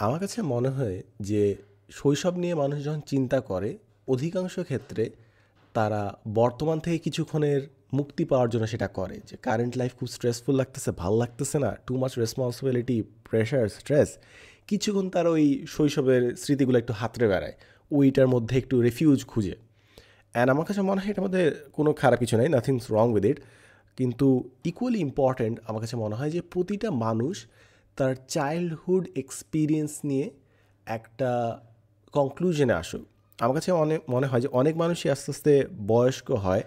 আমার কাছে মনে হয় যে শৈশব নিয়ে মানুষ যখন চিন্তা করে অধিকাংশ ক্ষেত্রে তারা বর্তমান থেকে কিছুক্ষণের মুক্তি পাওয়ার জন্য সেটা করে যে কারেন্ট লাইফ খুব স্ট্রেসফুল লাগতেছে, ভাল লাগতেছে না, too much responsibility, pressure, stress, কিছুক্ষণ তার ওই শৈশবের স্মৃতিগুলো একটু হাতড়ে বেড়ায়, ওইটার মধ্যে একটু রেফিউজ খুঁজে। অ্যান্ড আমার কাছে মনে হয় এটার মধ্যে কোনো খারাপ কিছু নেই, নাথিংস রং উইথ ইট। কিন্তু ইকুয়ালি ইম্পর্ট্যান্ট আমার কাছে মনে হয় যে প্রতিটা মানুষ তার চাইল্ডহুড এক্সপিরিয়েন্স নিয়ে একটা কনক্লুশনে আসুক। আমার কাছে অনেক মনে হয় যে অনেক মানুষই আস্তে আস্তে বয়স্ক হয়,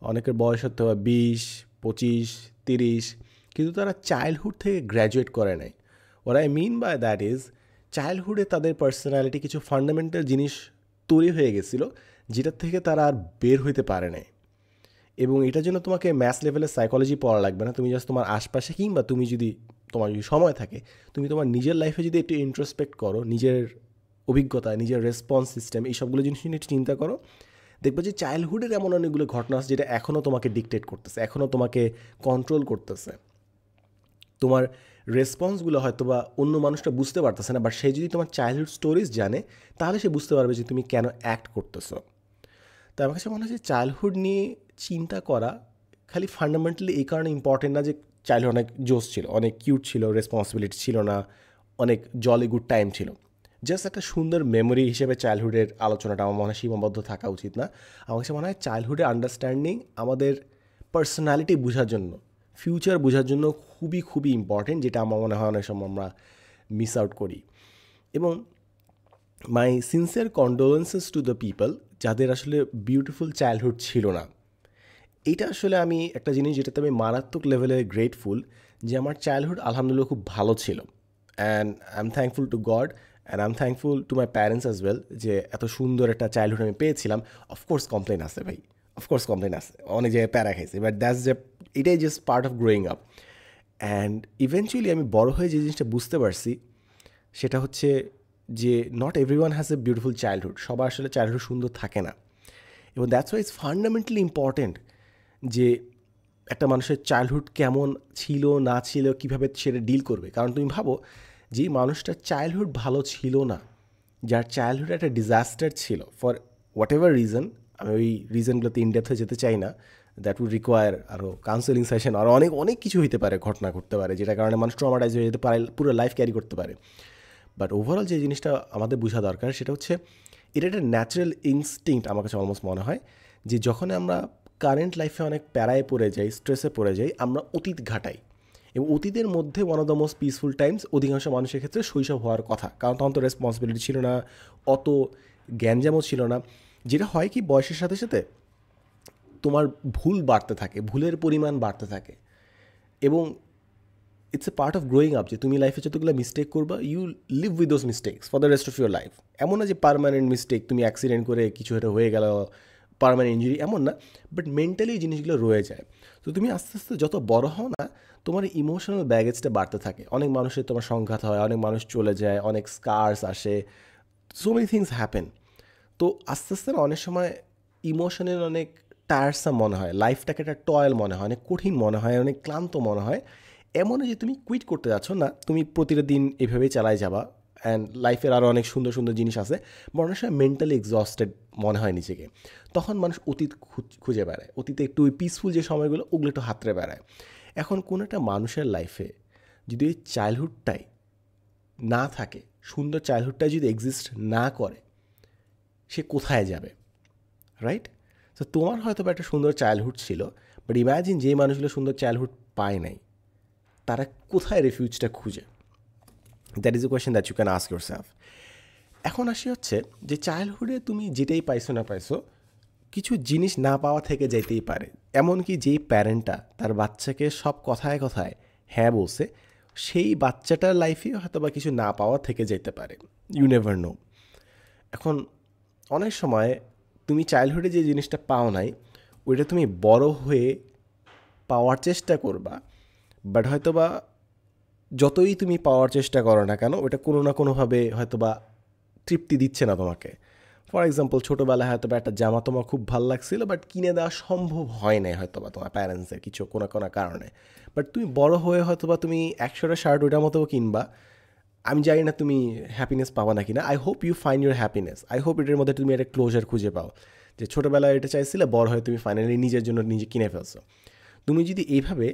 অনেকের বয়স হতে হয় 20, 25, 30, কিন্তু তারা চাইল্ডহুড থেকে গ্র্যাজুয়েট করে নাই। ওর I mean by that is চাইল্ডহুডে তাদের পার্সোনালিটি কিছু ফান্ডামেন্টাল জিনিস তৈরি হয়ে গেছিলো যেটার থেকে তারা আর বের হইতে পারে নাই। এবং এটার জন্য তোমাকে ম্যাথ লেভেলের সাইকোলজি পড়া লাগবে না, তুমি জাস্ট তোমার আশপাশে কিংবা তুমি যদি তোমার যদি সময় থাকে তুমি তোমার নিজের লাইফে যদি একটু ইন্ট্রোস্পেক্ট করো, নিজের অভিজ্ঞতা, নিজের রেসপন্স সিস্টেম, এই সবগুলো জিনিস নিয়ে একটু চিন্তা করো, দেখবে যে চাইল্ডহুডের এমন অনেকগুলো ঘটনা আছে যেটা এখনও তোমাকে ডিকটেট করতেছে, এখনও তোমাকে কন্ট্রোল করতেছে। তোমার রেসপন্সগুলো হয়তো বা অন্য মানুষটা বুঝতে পারতেছে না, বাট সে যদি তোমার চাইল্ডহুড স্টোরিজ জানে তাহলে সে বুঝতে পারবে যে তুমি কেন অ্যাক্ট করতেছো। তো আমার কাছে মনে হয় যে চাইল্ডহুড নিয়ে চিন্তা করা খালি ফান্ডামেন্টালি এই কারণে ইম্পর্টেন্ট না যে চাইল্ডহুড অনেক জোস ছিল, অনেক কিউট ছিল, রেসপন্সিবিলিটি ছিল না, অনেক জলি গুড টাইম ছিল। জাস্ট একটা সুন্দর মেমোরি হিসেবে চাইল্ডহুডের আলোচনাটা আমার মনে হয় সীমাবদ্ধ থাকা উচিত না। আমার কাছে মনে হয় চাইল্ডহুডের আন্ডারস্ট্যান্ডিং আমাদের পার্সোনালিটি বোঝার জন্য, ফিউচার বোঝার জন্য খুবই খুবই ইম্পর্টেন্ট, যেটা আমার মনে হয় অনেক সময় আমরা মিস আউট করি। এবং my sincere condolences to the people যাদের আসলে বিউটিফুল চাইল্ডহুড ছিল না। এইটা আসলে আমি একটা জিনিস যেটাতে আমি মারাত্মক লেভেলে গ্রেটফুল, যে আমার চাইল্ডহুড আলহামদুলিল্লাহ খুব ভালো ছিল। And I am thankful to god and I am thankful to my parents as well, যে এত সুন্দর একটা চাইল্ডহুড আমি পেয়েছিলাম। অফকোর্স কমপ্লেন আছে ভাই, অফকোর্স কমপ্লেন আছে, অনেক জায়গায় প্যারা খাইছে, বাট দ্যাটস যে এটাই just part of growing up. And eventually আমি বড় হয়ে যে জিনিসটা বুঝতে পারছি সেটা হচ্ছে যে not everyone has a beautiful childhood, সবার আসলে চাইল্ডহুড সুন্দর থাকে না। এবং that's why it's fundamentally important যে একটা মানুষের চাইল্ডহুড কেমন ছিল না ছিল, কীভাবে সেটা ডিল করবে। কারণ তুমি ভাবো যে মানুষটার চাইল্ডহুড ভালো ছিল না, যার চাইল্ডহুড একটা ডিজাস্টার ছিল ফর হোয়াট এভার রিজন, আমি ওই রিজনগুলোতে ইনডেপথে যেতে চাই না, দ্যাট উড রিকোয়ার আরও কাউন্সেলিং সেশন, আরও অনেক অনেক কিছু হইতে পারে, ঘটনা ঘটতে পারে যেটার কারণে মানুষ ট্রমাটাইজ হয়ে যেতে পারে, পুরো লাইফ ক্যারি করতে পারে। বাট ওভারঅল যে জিনিসটা আমাদের বোঝা দরকার সেটা হচ্ছে এটা একটা ন্যাচারাল ইনস্টিংক্ট আমার কাছে অলমোস্ট মনে হয়, যে যখন আমরা কারেন্ট লাইফে অনেক প্যারায় পড়ে যাই, স্ট্রেসে পড়ে যাই, আমরা অতীত ঘাটাই। এবং অতীতের মধ্যে one of the most peaceful Times অধিকাংশ মানুষের ক্ষেত্রে শৈশব হওয়ার কথা, কারণ তখন তো রেসপন্সিবিলিটি ছিল না, অত জ্ঞানজামও ছিল না। যেটা হয় কি বয়সের সাথে সাথে তোমার ভুল বাড়তে থাকে, ভুলের পরিমাণ বাড়তে থাকে। এবং it's a part of growing up, যে তুমি লাইফে যতগুলো মিস্টেক করবা you live with those mistakes for the rest of your life. এমন না যে পারমানেন্ট মিস্টেক, তুমি অ্যাক্সিডেন্ট করে কিছু একটা হয়ে গেল, পারমানেন্ট ইঞ্জুরি, এমন না, বাট মেন্টালি এই জিনিসগুলো রয়ে যায়। তো তুমি আস্তে আস্তে যত বড় হও না, তোমার ইমোশনাল ব্যাগেজটা বাড়তে থাকে, অনেক মানুষের তোমার সংঘাত হয়, অনেক মানুষ চলে যায়, অনেক স্কার্স আসে, সো মেনি থিংস হ্যাপেন। তো আস্তে আস্তে না অনেক সময় ইমোশনাল অনেক টায়ারসাম মনে হয়, লাইফটাকে একটা টয়েল মনে হয়, অনেক কঠিন মনে হয়, অনেক ক্লান্ত মনে হয়। এমনও যে তুমি কুইট করতে যাচ্ছ না, তুমি প্রতিটা দিন এভাবেই চালাই যাবা, অ্যান্ড লাইফের আরও অনেক সুন্দর সুন্দর জিনিস আছে, বা অনেক সময় মেন্টালি এক্সস্টেড মনে হয় নিজেকে। তখন মানুষ অতীত খুঁজে বেড়ায়, অতীতে একটু ওই পিসফুল যে সময়গুলো ওগুলো একটু হাতড়ে বেড়ায়। এখন কোনো একটা মানুষের লাইফে যদি ওই চাইল্ডহুডটাই না থাকে, সুন্দর চাইল্ডহুডটাই যদি এক্সিস্ট না করে, সে কোথায় যাবে? রাইট? তো তোমার হয়তো বা একটা সুন্দর চাইল্ডহুড ছিল, বাট ইম্যাজিন যে মানুষগুলো সুন্দর চাইল্ডহুড পায় নাই, তারা কোথায় রেফিউজটা খুঁজে? That is a question that you can ask yourself. এখন আসি হচ্ছে যে চাইল্ডহুডে তুমি যেটাই পাইছো না পাইছো, কিছু জিনিস না পাওয়া থেকে যাইতেই পারে। এমনকি যেই প্যারেন্টটা তার বাচ্চাকে সব কথায় কথায় হ্যাঁ বলছে, সেই বাচ্চাটার লাইফে হয়তো বা কিছু না পাওয়া থেকে যেতে পারে, ইউ নেভার নো। এখন অনেক সময় তুমি চাইল্ডহুডে যে জিনিসটা পাও নাই, ওইটা তুমি বড় হয়ে পাওয়ার চেষ্টা করবা, বাট হয়তো বা যতই তুমি পাওয়ার চেষ্টা করো না কেন, ওটা কোনো না কোনোভাবে হয়তো বা তৃপ্তি দিচ্ছে না তোমাকে। ফর এক্সাম্পল, ছোটোবেলায় হয়তো বা একটা জামা তোমার খুব ভালো লাগছিল, বাট কিনে দেওয়া সম্ভব হয় নাই হয়তো বা তোমার প্যারেন্টসের কিছু কোনো কোনো কারণে। বাট তুমি বড় হয়ে হয়তো বা তুমি 100টা শার্ট ওইটার মতো কিনবা, আমি জানি না তুমি হ্যাপিনেস পাবা নাকি না, I hope you find your happiness, I hope এটার মধ্যে তুমি একটা ক্লোজার খুঁজে পাও, যে ছোটোবেলায় এটা চাইছিলে, বড় হয়ে তুমি ফাইনালি নিজের জন্য নিজে কিনে ফেলছো। তুমি যদি এইভাবে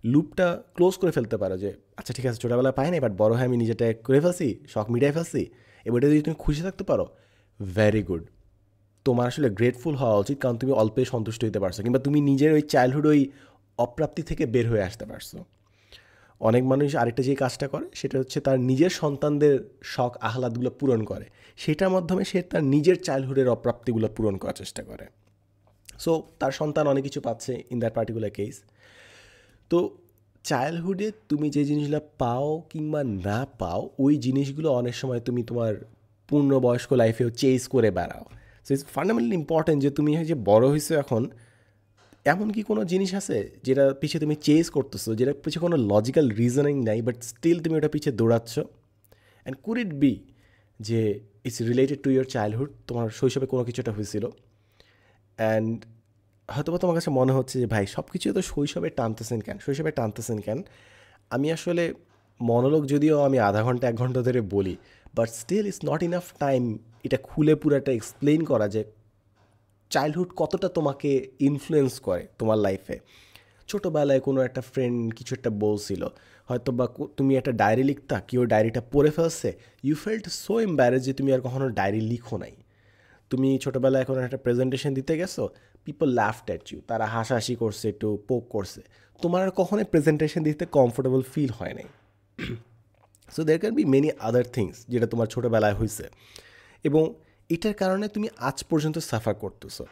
লুপটা ক্লোজ করে ফেলতে পারো যে আচ্ছা ঠিক আছে ছোটোবেলায় পাই না, বাট বড় হয়ে আমি নিজেটা করে ফেলছি, শখ মিটাই ফেলছি, এবার এটা যদি তুমি খুশি থাকতে পারো, ভেরি গুড। তোমার আসলে গ্রেটফুল হওয়া উচিত, কারণ তুমি অল্পে সন্তুষ্ট হতে পারছো, কিংবা তুমি নিজের ওই চাইল্ডহুড ওই অপ্রাপ্তি থেকে বের হয়ে আসতে পারছো। অনেক মানুষ আরেকটা যে কাজটা করে সেটা হচ্ছে তার নিজের সন্তানদের শখ আহ্লাদগুলো পূরণ করে, সেটার মাধ্যমে সে তার নিজের চাইল্ডহুডের অপ্রাপ্তিগুলো পূরণ করার চেষ্টা করে। সো তার সন্তান অনেক কিছু পাচ্ছে ইন দ্যাট পার্টিকুলার কেস। তো চাইল্ডহুডে তুমি যে জিনিসগুলো পাও কিংবা না পাও, ওই জিনিসগুলো অনেক সময় তুমি তোমার পূর্ণবয়স্ক লাইফেও চেজ করে বেড়াও। সো ইটস ফান্ডামেন্টালি ইম্পর্টেন্ট যে তুমি যে বড় হয়েছো এখন, এমন কি কোনো জিনিস আছে যেটা পিছিয়ে তুমি চেজ করতেছো, যেটা পিছিয়ে কোনো লজিক্যাল রিজনিং নাই, বাট স্টিল তুমি ওটা পিছিয়ে দৌড়াচ্ছ? অ্যান্ড কুড ইট বি যে it's related to your childhood, তোমার শৈশবে কোনো কিছুটা হয়েছিল, অ্যান্ড হয়তোবা তোমার কাছে মনে হচ্ছে যে ভাই সব কিছু তো শৈশবে টানতেছেন কেন। আমি আসলে মনোলোগ যদিও আমি আধা ঘন্টা 1 ঘন্টা ধরে বলি, but still it's not enough time এটা খুলে পুরাটা এক্সপ্লেন করা যে চাইল্ডহুড কতটা তোমাকে ইনফ্লুয়েন্স করে তোমার লাইফে। ছোটোবেলায় কোনো একটা ফ্রেন্ড কিছু একটা বলছিল, হয়তো বা তুমি একটা ডায়েরি লিখতা, কেউ ডায়েরিটা পড়ে ফেলছে, ইউ ফেল্ট সো এম্বারেস যে তুমি আর কখনো ডায়েরি লিখো নাই। তুমি ছোটোবেলায় এখন একটা প্রেজেন্টেশন দিতে গেছো, পিপল লাফড অ্যাট ইউ, তারা হাসাহাসি করছে, একটু পোক করছে, তোমার আর কখনোই প্রেজেন্টেশন দিতে কমফোর্টেবল ফিল হয় নাই। So there can be many other things যেটা তোমার ছোটোবেলায় হয়েছে, এবং এটার কারণে তুমি আজ পর্যন্ত সাফার করতেছো।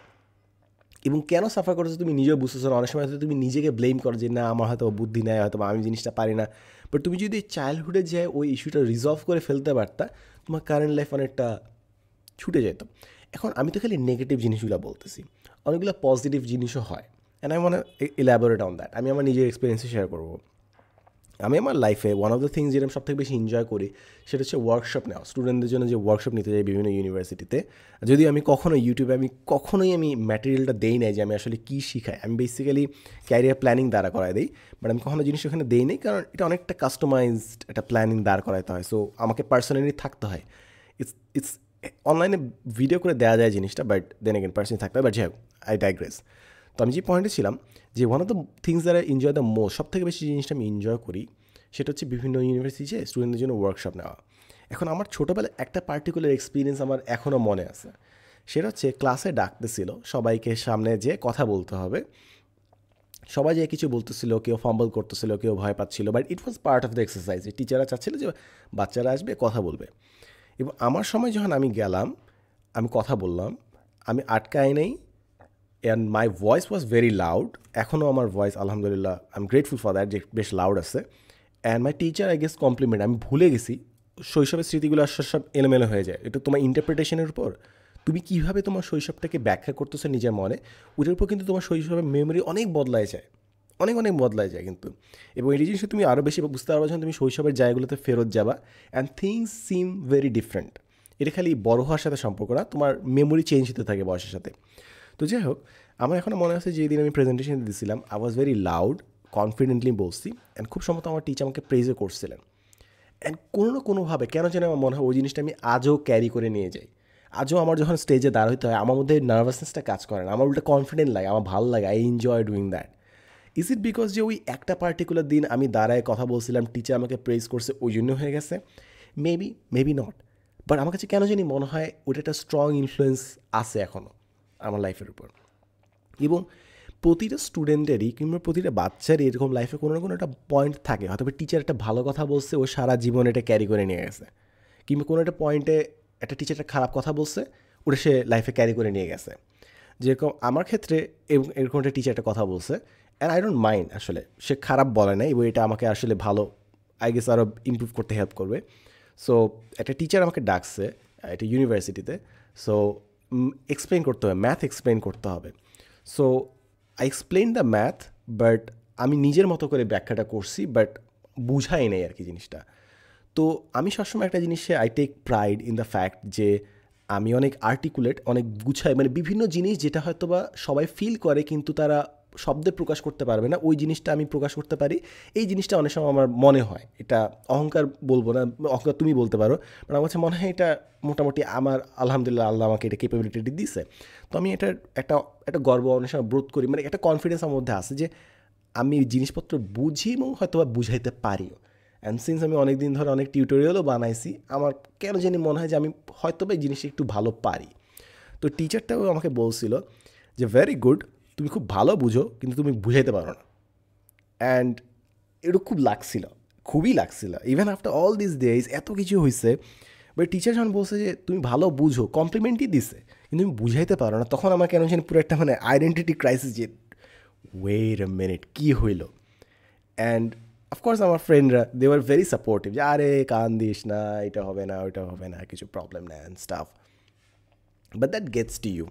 এবং কেন সাফার করতেছো তুমি নিজেও বুঝতেছো না। অনেক সময় হয়তো তুমি নিজেকে ব্লেম করো যে না আমার হয়তো বুদ্ধি নেয়, হয়তো আমি জিনিসটা পারি না। বাট তুমি যদি চাইল্ডহুডে যায় ওই ইস্যুটা রিজলভ করে ফেলতে পারতা, তোমার কারেন্ট লাইফ অনেকটা ছুটে যেত। এখন আমি তো খালি নেগেটিভ জিনিসগুলো বলতেছি, অনেকগুলো পজিটিভ জিনিসও হয়, and I want elaborate on that. আমি আমার নিজের এক্সপিরিয়েন্সে শেয়ার করবো। আমি আমার লাইফে ওয়ান অফ দ্য থিংস যেটা আমি সবথেকে বেশি এনজয় করি সেটা হচ্ছে ওয়ার্কশপ নেওয়া, স্টুডেন্টদের জন্য যে ওয়ার্কশপ নিতে যাই বিভিন্ন ইউনিভার্সিটিতে। যদিও আমি কখনোই আমি ম্যাটেরিয়ালটা দেই নাই যে আমি আসলে কী শিখাই, আমি বেসিক্যালি ক্যারিয়ার প্ল্যানিং দ্বারা করাই দিই, বাট আমি কখনো জিনিস ওখানে দেই নেই, কারণ এটা অনেকটা কাস্টমাইজড একটা প্ল্যানিং দাঁড় করাইতে হয়। সো আমাকে পার্সোনালি থাকতে হয়। ইটস ইটস অনলাইনে ভিডিও করে দেওয়া যায় জিনিসটা, বাট দেন এগেন পার্সোনালি থাকতে হয়। বাট যাই হোক, আই ডাইগ্রেস। তো আমি যে পয়েন্টে ছিলাম, যে one of the things that I enjoy the most, সব থেকে বেশি জিনিসটা আমি এনজয় করি সেটা হচ্ছে বিভিন্ন ইউনিভার্সিটিতে স্টুডেন্টদের জন্য ওয়ার্কশপ নেওয়া। এখন আমার ছোটোবেলায় একটা পার্টিকুলার এক্সপিরিয়েন্স আমার এখনও মনে আছে। সেটা হচ্ছে ক্লাসে ডাকতেছিল সবাইকে, সামনে যেয়ে কথা বলতে হবে, সবাই যে কিছু বলতেছিল, কেউ ফাম্বল করতেছিল, কেউ ভয় পাচ্ছিল, but it was part of the exercise. টিচাররা চাচ্ছিল যে বাচ্চারা আসবে, কথা বলবে। এবং আমার সময় যখন আমি গেলাম, আমি কথা বললাম, আমি আটকাই নেই, and my voice was very loud. এখনও আমার ভয়েস আলহামদুলিল্লাহ I am grateful for that, যে বেশ লাউড আছে। And my teacher I guess compliment, আমি ভুলে গেছি শৈশবের স্মৃতিগুলো আসলে সব এলোমেলো হয়ে যায়। এটা তোমার ইন্টারপ্রিটেশনের উপর, তুমি কীভাবে তোমার শৈশবটাকে ব্যাখ্যা করতেছো নিজের মনে, ওটার উপর কিন্তু তোমার শৈশবের মেমোরি অনেক বদলায় যায়, অনেক অনেক বদলায় যায় কিন্তু। এবং এই জিনিসটা তুমি আরও বেশি বুঝতে পারবে যখন তুমি শৈশবের জায়গাগুলোতে ফেরত যাবা, and things SIM very different. এটা খালি বড় হওয়ার সাথে সম্পর্ক না, তোমার মেমোরি চেঞ্জ হতে থাকে বয়সের সাথে। তো যাই হোক, আমার এখনও মনে আছে যেদিন আমি প্রেজেন্টেশন দিয়েছিলাম, I was very loud, confidently বলছি, অ্যান্ড খুব সম্ভবত আমার টিচার আমাকে প্রেজও করছিলেন। অ্যান্ড কোনো না কোনোভাবে কেন যেন আমার মনে হয় ওই জিনিসটা আমি আজও ক্যারি করে নিয়ে যাই। আজও আমার যখন স্টেজে দাঁড়াতে হয়, আমার মধ্যে নার্ভাসনেসটা কাজ করে না, আমার উল্টা কনফিডেন্ট লাগে, আমার ভালো লাগে, I enjoy doing that. Is it because যে ওই একটা পার্টিকুলার দিন আমি দাঁড়ায় কথা বলছিলাম, টিচার আমাকে প্রেজ করছে, ওই জন্য হয়ে গেছে? মেবি নট, বাট আমার কাছে কেন জানি মনে হয় ওটা একটা স্ট্রং ইনফ্লুয়েন্স আছে এখনও আমার লাইফের উপর। এবং প্রতিটা স্টুডেন্টেরই কিংবা প্রতিটা বাচ্চারই এরকম লাইফে কোনো না কোনো একটা পয়েন্ট থাকে, হয়তো টিচার একটা ভালো কথা বলছে, ও সারা জীবন এটা ক্যারি করে নিয়ে গেছে, কিংবা কোনো একটা পয়েন্টে একটা টিচার একটা খারাপ কথা বলছে, ওটা সে লাইফে ক্যারি করে নিয়ে গেছে। যেরকম আমার ক্ষেত্রে এরকম একটা টিচার একটা কথা বলছে, অ্যান্ড আই ডোন্ট মাইন্ড, আসলে সে খারাপ বলে নাই, এবং এটা আমাকে আসলে ভালো আই গেস আরও ইমপ্রুভ করতে হেল্প করবে। সো একটা টিচার আমাকে ডাকছে একটা ইউনিভার্সিটিতে, সো এক্সপ্লেন করতে হবে, ম্যাথ এক্সপ্লেন করতে হবে। So I explain the math, but আমি নিজের মতো করে ব্যাখ্যাটা করছি, বাট বুঝাই নেই আর কি জিনিসটা। তো আমি সবসময় একটা জিনিসে I take pride in the fact যে আমি অনেক আর্টিকুলেট, অনেক গুছাই, মানে বিভিন্ন জিনিস যেটা হয়তো বা সবাই ফিল করে কিন্তু তারা শব্দে প্রকাশ করতে পারবে না, ওই জিনিসটা আমি প্রকাশ করতে পারি। এই জিনিসটা অনেক সময় আমার মনে হয়, এটা অহংকার বলবো না, অহংকার তুমি বলতে পারো, বাট আমার কাছে মনে হয় এটা মোটামুটি আমার আলহামদুলিল্লাহ আল্লাহ আমাকে এটা ক্যাপাবিলিটি দিছে। তো আমি এটার একটা একটা গর্ব অনেক সময় বোধ করি, মানে একটা কনফিডেন্স আমার মধ্যে আছে যে আমি জিনিসপত্র বুঝি এবং হয়তো বা বুঝাইতে পারিও। অ্যান্ড সিন্স আমি অনেক দিন ধরে অনেক টিউটোরিয়ালও বানাইছি, আমার কেন জানি মনে হয় যে আমি হয়তো বা এই জিনিসটা একটু ভালো পারি। তো টিচারটাও আমাকে বলছিল যে ভেরি গুড, তুমি খুব ভালো বুঝো কিন্তু তুমি বুঝাইতে পারো না। অ্যান্ড এটা খুব লাগছিল, খুবই লাগছিল, even after all this days এত কিছু হয়েছে, বাট টিচার যখন বলছে যে তুমি ভালো বুঝো, কমপ্লিমেন্টই দিছে, কিন্তু তুমি বুঝাইতে পারো না, তখন আমার কেন জানি পুরো একটা মানে আইডেন্টিটি ক্রাইসিস যে ওয়েট আ মিনিট কী হইল। অ্যান্ড অফকোর্স আমার ফ্রেন্ডরা দে ওয়ার ভেরি সাপোর্টিভ যে আরে কান দিস না, এটা হবে না, ওইটা হবে না, কিছু প্রবলেম না and stuff, but that gets to you.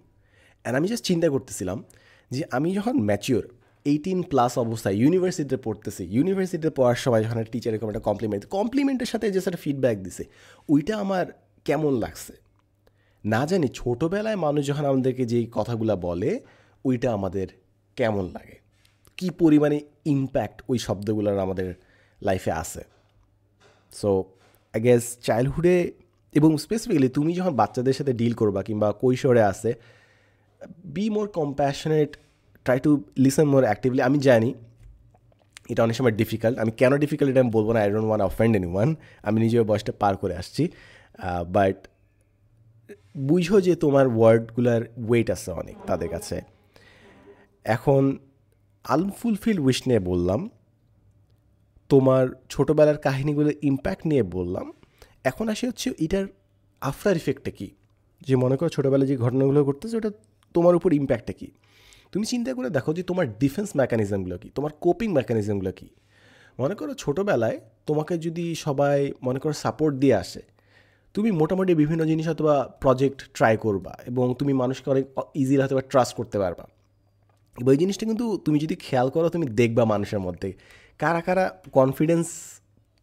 And আমি জাস্ট চিন্তা করতেছিলাম যে আমি যখন ম্যাচিওর 18+ অবস্থায় ইউনিভার্সিটিতে পড়তেছি, ইউনিভার্সিটিতে পড়ার সময় যখন একটা টিচার এরকম একটা কমপ্লিমেন্টের সাথে যে একটা ফিডব্যাক দিছে, ওইটা আমার কেমন লাগছে না জানি। ছোটোবেলায় মানুষ যখন আমাদেরকে যেই কথাগুলো বলে ওইটা আমাদের কেমন লাগে, কি পরিমাণে ইম্প্যাক্ট ওই শব্দগুলোর আমাদের লাইফে আছে। সো আই গেস চাইল্ডহুডে এবং স্পেসিফিক্যালি তুমি যখন বাচ্চাদের সাথে ডিল করবা কিংবা কৈশোরে আসে, be more compassionate, try to listen more actively. আমি জানি এটা অনেক সময় ডিফিকাল্ট, আমি কেন ডিফিকাল্ট এটা আমি বলবো না, I don't want offend anyone, আমি নিজের বয়সটা পার করে আসছি, বাট বুঝো যে তোমার ওয়ার্ডগুলার ওয়েট আছে অনেক তাদের কাছে। এখন আনফুলফিল উইশ নিয়ে বললাম, তোমার ছোটোবেলার কাহিনিগুলোর ইম্প্যাক্ট নিয়ে বললাম, এখন আসি হচ্ছে এটার আফটার ইফেক্টটা কী। যে মনে করো ছোটোবেলায় যে ঘটনাগুলো ঘটতেছে ওটা তোমার উপর ইম্প্যাক্টটা কী। তুমি চিন্তা করে দেখো যে তোমার ডিফেন্স মেকানিজমগুলো কী, তোমার কোপিং মেকানিজমগুলো কী। মনে করো ছোটোবেলায় তোমাকে যদি সবাই মনে করো সাপোর্ট দিয়ে আসে, তুমি মোটামুটি বিভিন্ন জিনিস হয়তো বা প্রজেক্ট ট্রাই করবা এবং তুমি মানুষকে অনেক ইজিলি হয়তো বা ট্রাস্ট করতে পারবা। এবং এই জিনিসটা কিন্তু তুমি যদি খেয়াল করো, তুমি দেখবা মানুষের মধ্যে কারা কারা কনফিডেন্স,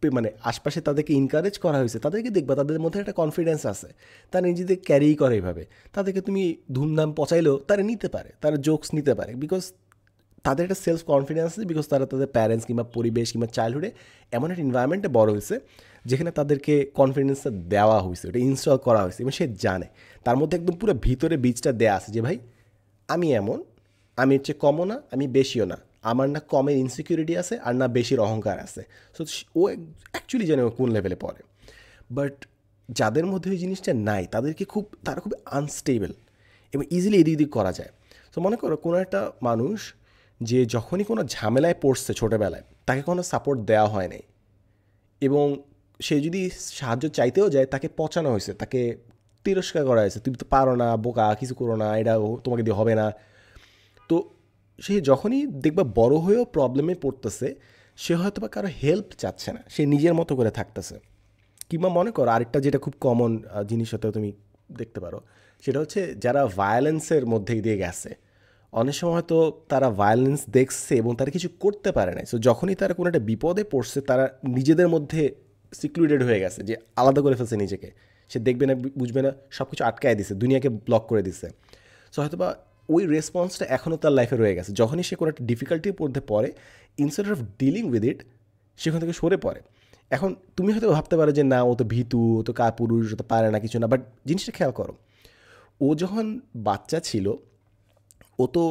মানে আশপাশে তাদেরকে এনকারেজ করা হয়েছে, তাদেরকে দেখবা তাদের মধ্যে একটা কনফিডেন্স আছে, তারা নিজেদের ক্যারি করে এইভাবে। তাদেরকে তুমি ধুমধাম পচাইলেও তারা নিতে পারে, তারা জোকস নিতে পারে, বিকজ তাদের একটা সেলফ কনফিডেন্স আছে, বিকজ তারা তাদের প্যারেন্টস কিংবা পরিবেশ কিংবা চাইল্ডহুডে এমন একটা এনভায়রনমেন্টে বড় হয়েছে যেখানে তাদেরকে কনফিডেন্সটা দেওয়া হয়েছে, ওটা ইনস্টল করা হয়েছে এবং সে জানে তার মধ্যে একদম পুরো ভিতরে বীজটা দেওয়া আছে যে ভাই আমি এমন, আমি হচ্ছে কমও না, আমি বেশিও না, আমার না কমের ইনসিকিউরিটি আছে আর না বেশির অহংকার আছে। সো ও অ্যাকচুয়ালি জানে ও কোন লেভেলে পড়ে। বাট যাদের মধ্যে ওই জিনিসটা নাই তারা খুব আনস্টেবল এবং ইজিলি এদিক ওদিক করা যায়। সো মনে করো কোনো একটা মানুষ যে যখনই কোনো ঝামেলায় পড়ছে ছোটোবেলায়, তাকে কোনো সাপোর্ট দেওয়া হয় নাই এবং সে যদি সাহায্য চাইতেও যায় তাকে পচানো হয়েছে, তাকে তিরস্কার করা হয়েছে, তুমি তো পারো না, বোকা, কিছু করো না, এটা তোমাকে দিয়ে হবে না। তো সে যখনই দেখবা বড় হয়েও প্রবলেমে পড়তেছে, সে হয়তো বা কারো হেল্প চাচ্ছে না, সে নিজের মতো করে থাকতেছে। কিংবা মনে করো আরেকটা যেটা খুব কমন জিনিস হতে তুমি দেখতে পারো, সেটা হচ্ছে যারা ভায়োলেন্সের মধ্যে দিয়ে গেছে, অনেক সময় হয়তো তারা ভায়োলেন্স দেখছে এবং তারা কিছু করতে পারে না। সো যখনই তারা কোনো একটা বিপদে পড়ছে, তারা নিজেদের মধ্যে সিক্লুডেড হয়ে গেছে, যে আলাদা করে ফেলছে নিজেকে, সে দেখবে না, বুঝবে না, সব কিছু আটকায় দিছে, দুনিয়াকে ব্লক করে দিছে। সো হয়তো বা ওই রেসপন্সটা এখনও তার লাইফে রয়ে গেছে। যখনই সে কোনো একটা ডিফিকাল্টির মধ্যে পড়ে, instead of dealing with it, সেখান থেকে সরে পড়ে। এখন তুমি হয়তো ভাবতে পারো যে না, ও তো ভীতু, ও তো কাপুরুষ, ও তো পারে না, কিছু না, বাট জিনিসটা খেয়াল করো, ও যখন বাচ্চা ছিল ও তো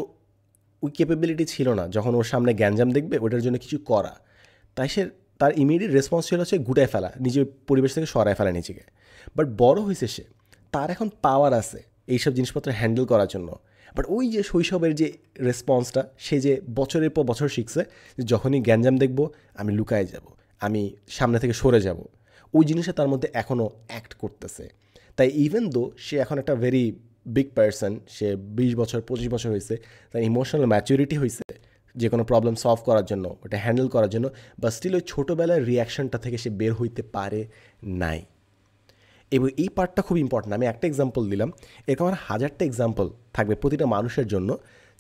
ওই ক্যাপেবিলিটি ছিল না যখন ওর সামনে গ্যাঞ্জাম দেখবে ওটার জন্য কিছু করা। তাই সে তার ইমিডিয়েট রেসপন্স ছিল হচ্ছে গুটায় ফেলা, নিজের পরিবেশ থেকে সরায় ফেলা নিজেকে। বাট বড় হয়েছে সে, তার এখন পাওয়ার আছে এইসব জিনিসপত্র হ্যান্ডেল করার জন্য। বাট ওই যে শৈশবের যে রেসপন্সটা, সে যে বছরের পর বছর শিখছে যে যখনই গ্যাঞ্জাম দেখব আমি লুকায় যাব, আমি সামনে থেকে সরে যাব, ওই জিনিসটা তার মধ্যে এখনও অ্যাক্ট করতেছে। তাই ইভেন দো সে এখন একটা ভেরি বিগ পার্সন, সে 20 বছর 25 বছর হয়েছে, তার ইমোশনাল ম্যাচুরিটি হয়েছে যে কোনো প্রবলেম সলভ করার জন্য, ওটা হ্যান্ডেল করার জন্য, বা স্টিল ওই ছোটোবেলার রিয়াকশনটা থেকে সে বের হইতে পারে নাই। এবং এই পার্টটা খুব ইম্পর্ট্যান্ট। আমি একটা এক্সাম্পল দিলাম, এরকম আমার হাজারটা এক্সাম্পল থাকবে প্রতিটা মানুষের জন্য,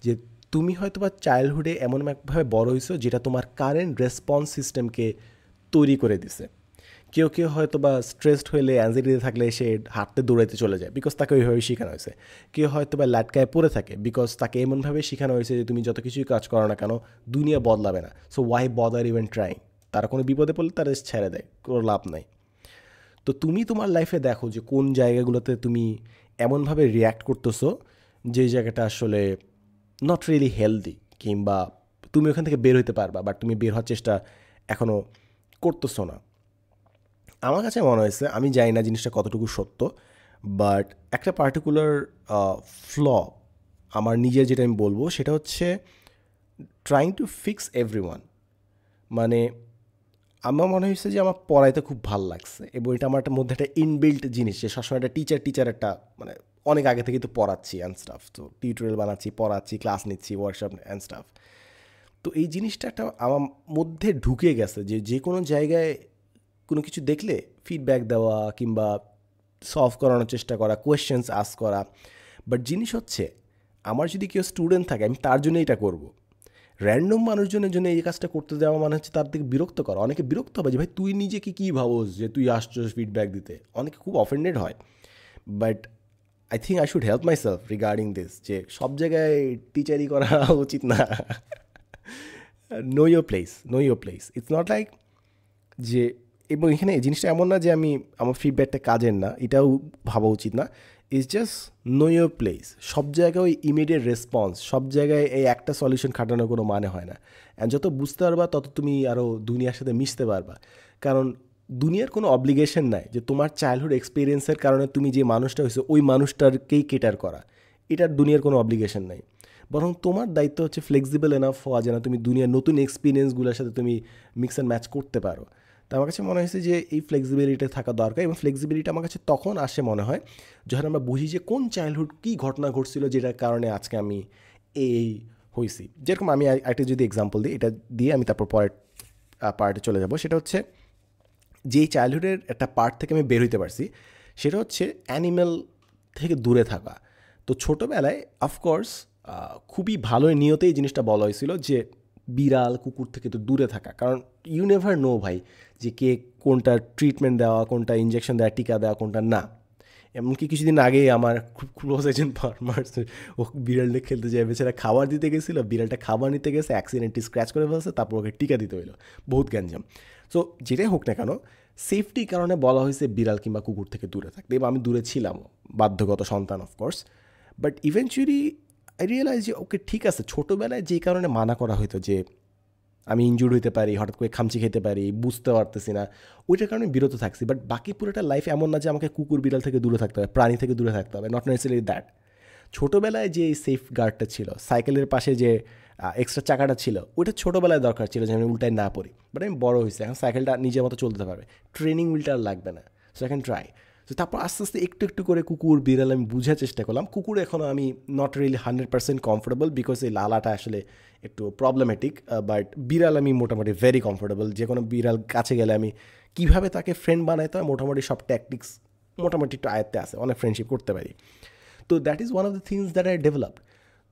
যে তুমি হয়তো বা চাইল্ডহুডে এমন একভাবে বড় হয়েছো যেটা তোমার কারেন্ট রেসপন্স সিস্টেমকে তৈরি করে দিছে। কেউ হয়তো বা স্ট্রেসড হলে অ্যাংজাইটিতে থাকলে সে হাঁটতে দৌড়াইতে চলে যায় বিকজ তাকে ওইভাবে শেখানো হয়েছে। কেউ হয়তো বা ল্যাটকায় পড়ে থাকে বিকজ তাকে এমনভাবে শেখানো হয়েছে যে তুমি যত কিছুই কাজ করো না কেন দুনিয়া বদলাবে না, so why bother even trying. তারা কোনো বিপদে পড়লে তারা ছেড়ে দেয়, কোনো লাভ নাই। তো তুমি তোমার লাইফে দেখো যে কোন জায়গাগুলোতে তুমি এমনভাবে রিয়্যাক্ট করতেছো যে জায়গাটা আসলে নট রিয়েলি হেলদি, কিংবা তুমি ওখান থেকে বের হইতে পারবা বাট তুমি বের হওয়ার চেষ্টা এখনও করতেছো না। আমার কাছে মনে হয়েছে, আমি জানি না জিনিসটা কতটুকু সত্য, বাট একটা পার্টিকুলার ফ্ল আমার নিজের যেটা আমি বলবো সেটা হচ্ছে ট্রাইং টু ফিক্স এভরিওয়ান। মানে আমার মনে হয়েছে যে আমার পড়াইতে খুব ভালো লাগছে এবং এটা আমার একটা মধ্যে একটা ইনবিল্ট জিনিস যে সবসময় একটা টিচার একটা মানে অনেক আগে থেকে তো পড়াচ্ছি অ্যান্ড স্টাফ, তো টিউটোরিয়াল বানাচ্ছি, পড়াচ্ছি, ক্লাস নিচ্ছি, ওয়ার্কশপ অ্যান্ড স্টাফ। তো এই জিনিসটা একটা আমার মধ্যে ঢুকে গেছে যে যে কোনো জায়গায় কোনো কিছু দেখলে ফিডব্যাক দেওয়া কিংবা সলভ করানোর চেষ্টা করা, কোয়েশ্চেন্স আস্ক করা। বাট জিনিস হচ্ছে আমার যদি কেউ স্টুডেন্ট থাকে আমি তার জন্য এটা করব। র্যান্ডম মানুষজনের জন্য এই কাজটা করতে দেওয়া মানে হচ্ছে তার দিকে বিরক্ত করা। অনেকে বিরক্ত হবে যে ভাই তুই নিজেকে কী ভাবোস যে তুই আসছস ফিডব্যাক দিতে, অনেকে খুব অফেন্ডেড হয়। But I think I should help my self regarding this, যে সব জায়গায় টিচারই করা উচিত না। Know your place, know your place, it's not like যে, এবং এখানে এই জিনিসটা এমন না যে আমি আমার ফিডব্যাকটা কাজের না, এটাও ভাবা উচিত না। It's just know your place. সব জায়গায় ওই ইমিডিয়েট রেসপন্স, সব জায়গায় এই একটা সলিউশন খাটানোর কোনো মানে হয় না। অ্যান্ড যত বুঝতে পারবা তত তুমি আরও দুনিয়ার সাথে মিশতে পারবা। কারণ দুনিয়ার কোনো অব্লিগেশন নাই যে তোমার চাইল্ডহুড এক্সপিরিয়েন্সের কারণে তুমি যে মানুষটা হয়েছে ওই মানুষটারকেই কেটার করা, এটার দুনিয়ার কোনো অব্লিগেশন নাই। বরং তোমার দায়িত্ব হচ্ছে ফ্লেক্সিবল এনাফ হওয়া যেন তুমি দুনিয়ার নতুন এক্সপিরিয়েন্সগুলোর সাথে তুমি মিক্স অ্যান্ড ম্যাচ করতে পারো। তো আমার কাছে মনে হয়েছে যে এই ফ্লেক্সিবিলিটি থাকা দরকার, এবং ফ্লেক্সিবিলিটি আমার কাছে তখন আসে মনে হয় যখন আমরা বুঝি যে কোন চাইল্ডহুড কী ঘটনা ঘটছিল যেটার কারণে আজকে আমি এই হয়েছি। যেরকম আমি একটা যদি এক্সাম্পল দিই, এটা দিয়ে আমি তারপর পরের পার্টে চলে যাব। সেটা হচ্ছে যেই চাইল্ডহুডের একটা পার্ট থেকে আমি বের হইতে পারছি সেটা হচ্ছে অ্যানিম্যাল থেকে দূরে থাকা। তো ছোটোবেলায় অফকোর্স খুবই ভালো নিয়তে এই জিনিসটা বলা হয়েছিল যে বিড়াল কুকুর থেকে তো দূরে থাকা, কারণ ইউ নেভার নো ভাই যে কে কোনটা ট্রিটমেন্ট দেওয়া, কোনটা ইঞ্জেকশন দেওয়া, টিকা দেওয়া, কোনটা না। এমনকি কিছুদিন আগে আমার খুব ক্লোজ একজন ফার্মার্স ও বিড়ালটা খেলতে যায়, বেচারা খাবার দিতে গেছিলো, বিড়ালটা খাবার নিতে গেছে, অ্যাক্সিডেন্টলি স্ক্র্যাচ করে ফেলছে, তারপর ওকে টিকা দিতে হইলো, বহুত গ্যাঞ্জাম। সো যেটাই হোক না কেন সেফটির কারণে বলা হয়েছে বিড়াল কিংবা কুকুর থেকে দূরে থাকতে, এবং আমি দূরে ছিলামও, বাধ্যগত সন্তান of course. But eventually I realise যে ওকে ঠিক আছে, ছোটোবেলায় যেই কারণে মানা করা হতো যে আমি ইনজুর্ড হইতে পারি, হঠাৎ করে খামচি খেতে পারি, বুঝতে পারতেছি না, ওইটার কারণে বিরত থাকছি। বাট বাকি পুরোটা লাইফ এমন না যে আমাকে কুকুর বিড়াল থেকে দূরে থাকতে হবে, প্রাণী থেকে দূরে থাকতে হবে, নট নেসেসারি দ্যাট। ছোটোবেলায় যে সেফ গার্ডটা ছিল, সাইকেলের পাশে যে এক্সট্রা চাকাটা ছিল, ওইটা ছোটোবেলায় দরকার ছিল যে আমি উল্টায় না পড়ি। বাট আমি বড় হয়েছি, এখন সাইকেলটা নিজের মতো চলতে পারবে, ট্রেনিং হুইলটা আর লাগবে না, সো আই ক্যান ট্রাই। তো তারপর আস্তে আস্তে একটু একটু করে কুকুর বিড়াল আমি বোঝার চেষ্টা করলাম। কুকুর এখনও আমি নট রিয়েলি 100% কমফোর্টেবল বিকজ এই লালাটা আসলে একটু প্রবলেমেটিক, বাট বিড়াল আমি মোটামুটি ভেরি কমফোর্টেবল। যে কোনো বিড়াল কাছে গেলে আমি কীভাবে তাকে ফ্রেন্ড বানাইতে হয় মোটামুটি সব ট্যাকটিক্স মোটামুটি একটু আয়ত্তে আছে, অনেক ফ্রেন্ডশিপ করতে পারি। তো that is one of the things that I develop.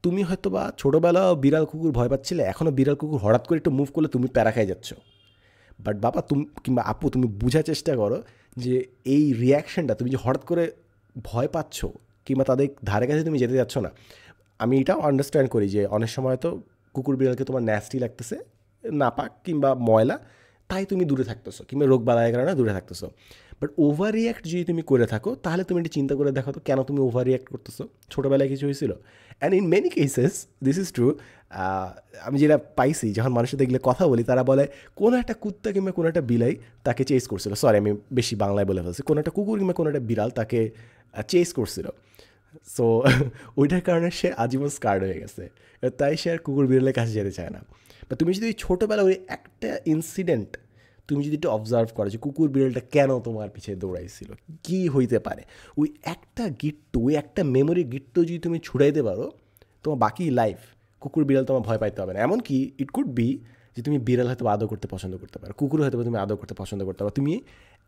তুমি হয়তো বা ছোটোবেলাও বিড়াল কুকুর ভয় পাচ্ছিলে, এখনও বিড়াল কুকুর হঠাৎ করে একটু মুভ করলে তুমি প্যারা খাই যাচ্ছ। বাট বাবা তুমি কিংবা আপু তুমি বোঝার চেষ্টা করো যে এই রিয়াকশানটা, তুমি যে হঠাৎ করে ভয় পাচ্ছ কিংবা তাদের ধারে কাছে তুমি যেতে যাচ্ছ না, আমি এটাও আন্ডারস্ট্যান্ড করি যে অনেক সময় তো কুকুর বিড়ালকে তোমার ন্যাস্টি লাগতেছে, নাপাক কিংবা ময়লা, তাই তুমি দূরে থাকতেছো কিংবা রোগ বালায়ের কারণে দূরে থাকতেছো। বাট ওভার রিয়াক্ট যদি তুমি করে থাকো তাহলে তুমি একটু চিন্তা করে দেখো তো কেন তুমি ওভার রিয়াক্ট করতেছো, ছোটোবেলায় কিছু হয়েছিল। And in many cases this is true. আমি যেটা পাইছি যখন মানুষের দেখলে কথা বলি, তারা বলে কোনো একটা কুত্তা কিংবা কোনো একটা বিলাই তাকে চেস করছিল, সরি আমি বেশি বাংলায় বলে ফেলছি, কোনো একটা কুকুর কিংবা কোনো একটা বিড়াল তাকে চেস করছিল। সো ওইটার কারণে সে আজীবন স্কার্ড হয়ে গেছে, তাই সে আর কুকুর বিড়ালের কাছে যেতে চায় না। বা তুমি যদি ওই ছোটোবেলা ওই একটা ইনসিডেন্ট তুমি যদি একটু অবজার্ভ করো যে কুকুর বিড়ালটা কেন তোমার পিছিয়ে দৌড়াইছিল, কী হইতে পারে, ওই একটা গিট্টু, ওই একটা মেমোরি গিট্টু যদি তুমি ছুড়াইতে পারো, তোমার বাকি লাইফ কুকুর বিড়াল তোমার ভয় পাইতে হবে না। এমনকি ইট কুড বি যে তুমি বিড়াল হয়তো আদর করতে পছন্দ করতে পারো, কুকুর হয়তো তুমি আদর করতে পছন্দ করতে পারো, তুমি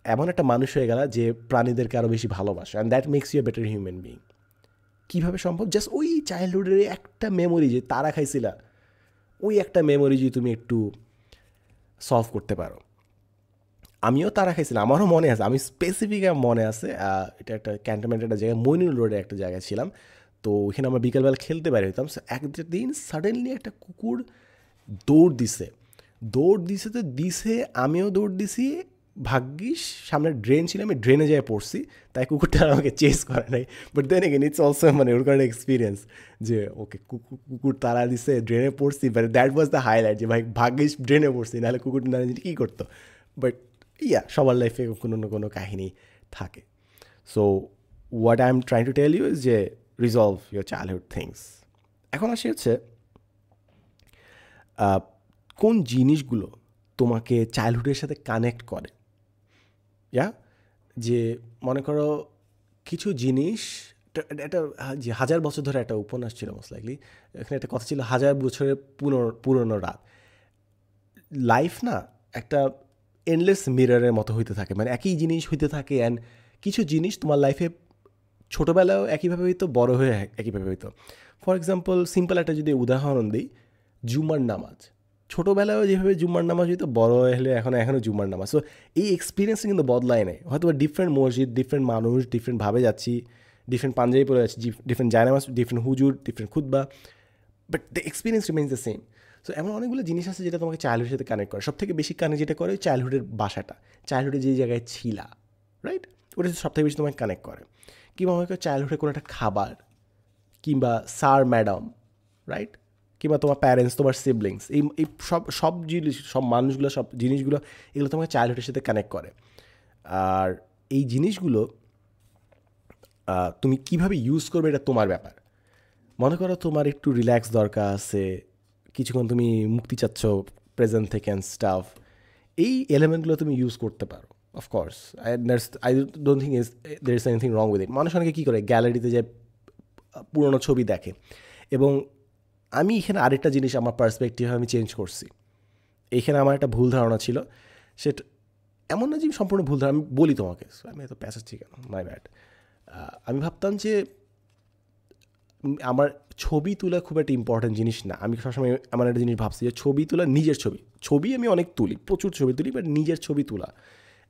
এমন একটা মানুষ হয়ে গেলা যে প্রাণীদেরকে আরও বেশি ভালোবাসো, and that makes you a better human being. কীভাবে সম্ভব? জাস্ট ওই চাইল্ডহুডের একটা মেমোরি যে তারা খাইছিলা, ওই একটা মেমোরি যদি তুমি একটু সলভ করতে পারো। আমিও তারা খাইছিলাম, আমারও মনে আছে, আমি স্পেসিফিক মনে আছে। এটা একটা ক্যান্টনমেন্টের একটা জায়গায়, মইনুল রোডে একটা জায়গায় ছিলাম। তো ওইখানে আমরা বিকেলবেলা খেলতে বের হইতাম। সো একদিন সাডেনলি একটা কুকুর দৌড় দিছে, দৌড় দিছে তো দিছে, আমিও দৌড় দিছি। ভাগ্যিস সামনে ড্রেন ছিল, আমি ড্রেনে যেয়ে পড়ছি, তাই কুকুরটা আর আমাকে চেস করে নাই। But then again it's also মানে ওরকম একটা এক্সপিরিয়েন্স যে ওকে কুকুর তাড়া দিছে, ড্রেনে পড়ছি, but that was the highlight যে ভাই ভাগ্যিস ড্রেনে পড়ছি, নাহলে কুকুর না জানি কী করতো। বাট ইয়া, সবার লাইফে কোনো না কোনো কাহিনী থাকে। So what I am trying to tell you is যে রিজলভ ইউর চাইল্ডহুড থিংস। এখন আসি হচ্ছে কোন জিনিসগুলো তোমাকে চাইল্ডহুডের সাথে কানেক্ট করে। ইয়া, যে মনে করো কিছু জিনিস, একটা যে 1000 বছর ধরে একটা উপন্যাস ছিল মোস্ট লাইকলি, এখানে একটা কথা ছিল 1000 বছরের পুরনো রাত। লাইফ না একটা এন্ডলেস মিররের মতো হইতে থাকে, মানে একই জিনিস হইতে থাকে। অ্যান্ড কিছু জিনিস তোমার লাইফে ছোটোবেলাও একইভাবে হইতো, বড় হয়ে একইভাবে হইতো। ফর এক্সাম্পল সিম্পল একটা যদি উদাহরণ দিই, জুমার নামাজ ছোটোবেলায়ও যেভাবে জুম্মার নামাজ হইতো, বড় হলে এখনও জুম্মার নামাজ। সো এই এক্সপিরিয়েন্সটা কিন্তু বদলায় নেই, হয়তো ডিফারেন্ট মসজিদ, ডিফারেন্ট মানুষ, ডিফারেন্টভাবে যাচ্ছি, ডিফারেন্ট পাঞ্জাবি পরে যাচ্ছি, ডিফারেন্ট জায়নামাজ, ডিফারেন্ট হুজুর, ডিফারেন্ট খুতবা, but the experience remains the same. So এমন অনেকগুলো জিনিস আছে যেটা তোমাকে চাইল্ডহুডের সাথে কানেক্ট করে। সবথেকে বেশি কানেক্ট যেটা করে চাইল্ডহুডের বাসাটা, চাইল্ডহুডে যে জায়গায় ছিলা, রাইট, ওটা সবথেকে বেশি তোমাকে কানেক্ট করে। কিংবা মনে করো চাইল্ডহুডে কোনো একটা খাবার, কিংবা স্যার ম্যাডাম, রাইট, কিংবা তোমার প্যারেন্টস, তোমার সিবলিংস, এই এই সব সব জিনিস, সব মানুষগুলো, সব জিনিসগুলো, এগুলো তোমাকে চাইল্ডহুডের সাথে কানেক্ট করে। আর এই জিনিসগুলো তুমি কীভাবে ইউজ করবে এটা তোমার ব্যাপার। মনে করো তোমার একটু রিল্যাক্স দরকার আছে, কিছুক্ষণ তুমি মুক্তি চাচ্ছ প্রেজেন্ট থেকে অ্যান্ড স্টাফ, এই এলিমেন্টগুলো তুমি ইউজ করতে পারো। Of course I don't think there is anything wrong with it. মানুষ অনেকে কী করে, গ্যালারিতে যে পুরোনো ছবি দেখে। এবং আমি এখানে আরেকটা জিনিস আমার পার্সপেক্টিভ আমি চেঞ্জ করছি। এইখানে আমার একটা ভুল ধারণা ছিল, সেটা এমন না যে সম্পূর্ণ ভুল ধারণা, আমি বলি তোমাকে, আমি এত প্যাসাচ্ছি কেন, মাই ব্যাড। আমি ভাবতাম যে আমার ছবি তোলা খুব একটা ইম্পর্ট্যান্ট জিনিস না। আমি সবসময় এমন একটা জিনিস ভাবছি যে ছবি তোলা, নিজের ছবি আমি অনেক তুলি, প্রচুর ছবি তুলি, বাট নিজের ছবি তোলা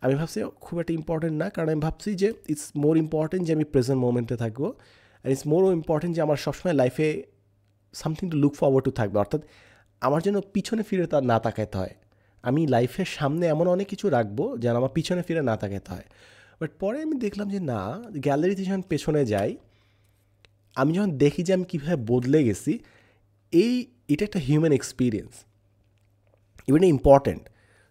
আমি ভাবছি খুব একটা ইম্পর্ট্যান্ট না। কারণ আমি ভাবছি যে ইটস মোর ইম্পর্ট্যান্ট যে আমি প্রেজেন্ট মোমেন্টে থাকবো, অ্যান্ড ইটস মোর ইম্পর্ট্যান্ট যে আমার সবসময় লাইফে something to look forward to থাকবে। অর্থাৎ আমার যেন পিছনে ফিরে না তাকাতে হয়। আমি লাইফের সামনে এমন অনেক কিছু রাখবো যেন আমার পিছনে ফিরে না তাকাতে হয়। বাট পরে আমি দেখলাম যে না, গ্যালারিতে যখন পেছনে যাই, আমি যখন দেখি যে আমি কীভাবে বদলে গেছি, এটা একটা হিউম্যান এক্সপিরিয়েন্স, ইভেন ইম্পর্ট্যান্ট।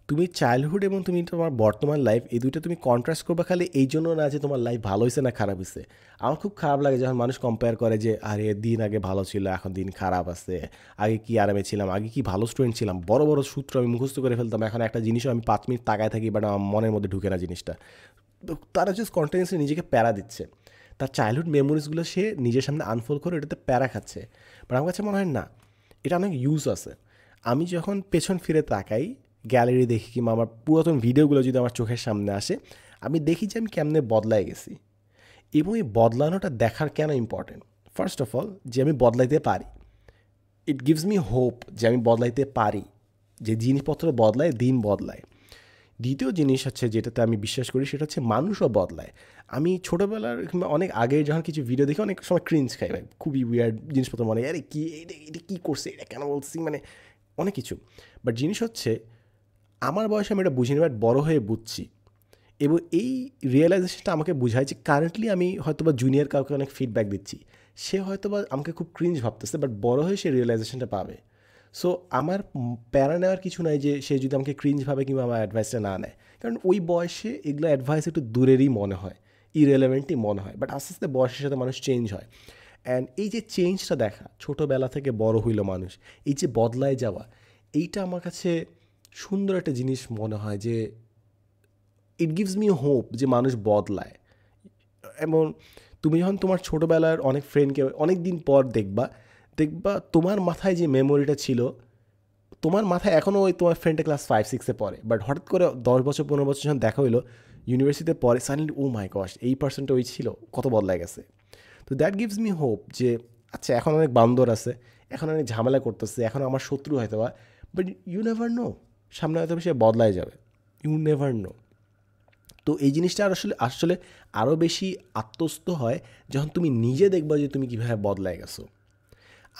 তুমি চাইল্ডহুড এবং তুমি তোমার বর্তমান লাইফ, এই দুইটা তুমি কন্ট্রাস্ট করবে, খালি এই জন্য না যে তোমার লাইফ ভালো হয়েছে না খারাপ হয়েছে। আমার খুব খারাপ লাগে যখন মানুষ কম্পেয়ার করে যে আরে দিন আগে ভালো ছিল, এখন দিন খারাপ আছে, আগে কি আরামে ছিলাম, আগে কি ভালো স্টুডেন্ট ছিলাম, বড় বড় সূত্র আমি মুখস্থ করে ফেলতাম, এখন একটা জিনিসও আমি 5 মিনিট তাকায় থাকি, বাট আমার মনের মধ্যে ঢুকে না জিনিসটা। তারা জাস্ট কন্টিনিউসলি নিজেকে প্যারা দিচ্ছে, তার চাইল্ডহুড মেমোরিজগুলো সে নিজের সামনে আনফোল্ড করে এটাতে প্যারা খাচ্ছে। বাট আমার কাছে মনে হয় না, এটা অনেক ইউজ আছে। আমি যখন পেছন ফিরে তাকাই, গ্যালারি দেখি, কিংবা আমার পুরাতন ভিডিওগুলো যদি আমার চোখের সামনে আসে, আমি দেখি যে আমি কেমনে বদলাই গেছি। এবং এই বদলানোটা দেখার কেন ইম্পর্টেন্ট, ফার্স্ট অফ অল যে আমি বদলাইতে পারি, ইট গিভস মি হোপ যে আমি বদলাইতে পারি, যে জিনিসপত্র বদলায়, দিন বদলায়। দ্বিতীয় জিনিস হচ্ছে যেটাতে আমি বিশ্বাস করি, সেটা হচ্ছে মানুষও বদলায়। আমি ছোটোবেলার কিংবা অনেক আগে যখন কিছু ভিডিও দেখি, অনেক সময় ক্রিঞ্জ খাই, ভাই খুবই উইয়ার্ড জিনিসপত্র মনে হয়, আরে কি এটা কী করছে, এটা কেন বলছি, মানে অনেক কিছু। বাট জিনিস হচ্ছে আমার বয়সে আমি এটা বুঝিনি, বাট বড়ো হয়ে বুঝছি। এবং এই রিয়েলাইজেশনটা আমাকে বোঝায় যে কারেন্টলি আমি হয়তো বা জুনিয়র কাউকে অনেক ফিডব্যাক দিচ্ছি, সে হয়তো বা আমাকে খুব ক্রিঞ্জ ভাবতেছে, বাট বড়ো হয়ে সে রিয়েলাইজেশনটা পাবে। সো আমার প্যারা নেওয়ার কিছু নাই যে সে যদি আমাকে ক্রিঞ্জ ভাবে কিংবা আমার অ্যাডভাইসটা না নেয়, কারণ ওই বয়সে এগুলো অ্যাডভাইস একটু দূরেরই মনে হয়, ইরেলেভেন্টই মনে হয়। বাট আস্তে আস্তে বয়সের সাথে মানুষ চেঞ্জ হয়। অ্যান্ড এই যে চেঞ্জটা দেখা, ছোটোবেলা থেকে বড় হইল মানুষ, এই যে বদলায় যাওয়া, এইটা আমার কাছে সুন্দর একটা জিনিস মনে হয়, যে ইট গিভস মি হোপ যে মানুষ বদলায়। এবং তুমি যখন তোমার ছোটোবেলার অনেক ফ্রেন্ডকে অনেক দিন পর দেখবা, তোমার মাথায় যে মেমোরিটা ছিল, তোমার মাথায় এখনও ওই তোমার ফ্রেন্ডটা ক্লাস 5-6-এ পড়ে, বাট হঠাৎ করে 10 বছর 15 বছর যখন দেখা হইলো ইউনিভার্সিটিতে পরে, সাডেনলি ও মাই গশ, এই পার্সনটা ওই ছিল, কত বদলায় গেছে। তো দ্যাট গিভস মি হোপ যে আচ্ছা, এখন অনেক বান্দর আছে, এখন অনেক ঝামেলা করতেছে, এখন আমার শত্রু হয়তো বা, বাট ইউ নেভার নো, সামনে হয়তো সে বদলায় যাবে, ইউ নেভার নো। তো এই জিনিসটা আর আসলে আসলে আরও বেশি আত্মস্থ হয় যখন তুমি নিজে দেখবা যে তুমি কীভাবে বদলায় গেছো।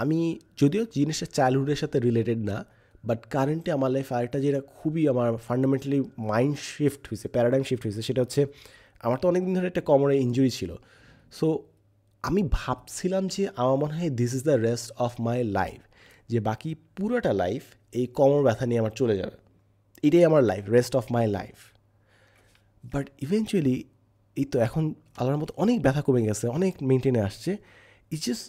আমি যদিও জিনিসটা চাইল্ডহুডের সাথে রিলেটেড না, বাট কারেন্টলি আমার লাইফ আরেকটা যেটা খুবই আমার ফান্ডামেন্টালি মাইন্ড শিফট হয়েছে, প্যারাডাইম শিফট হয়েছে, সেটা হচ্ছে আমার তো অনেক দিন ধরে একটা কোমরে ইনজুরি ছিল। সো আমি ভাবছিলাম যে আমার মনে হয় this is the rest of my life, যে বাকি পুরোটা লাইফ এই কোমর ব্যথা নিয়ে আমার চলে যাবে, এটাই আমার life, rest of my life. But eventually এই তো এখন আল্লাহর মতো অনেক ব্যথা কমে গেছে, অনেক মেনটেনে আসছে। ইটস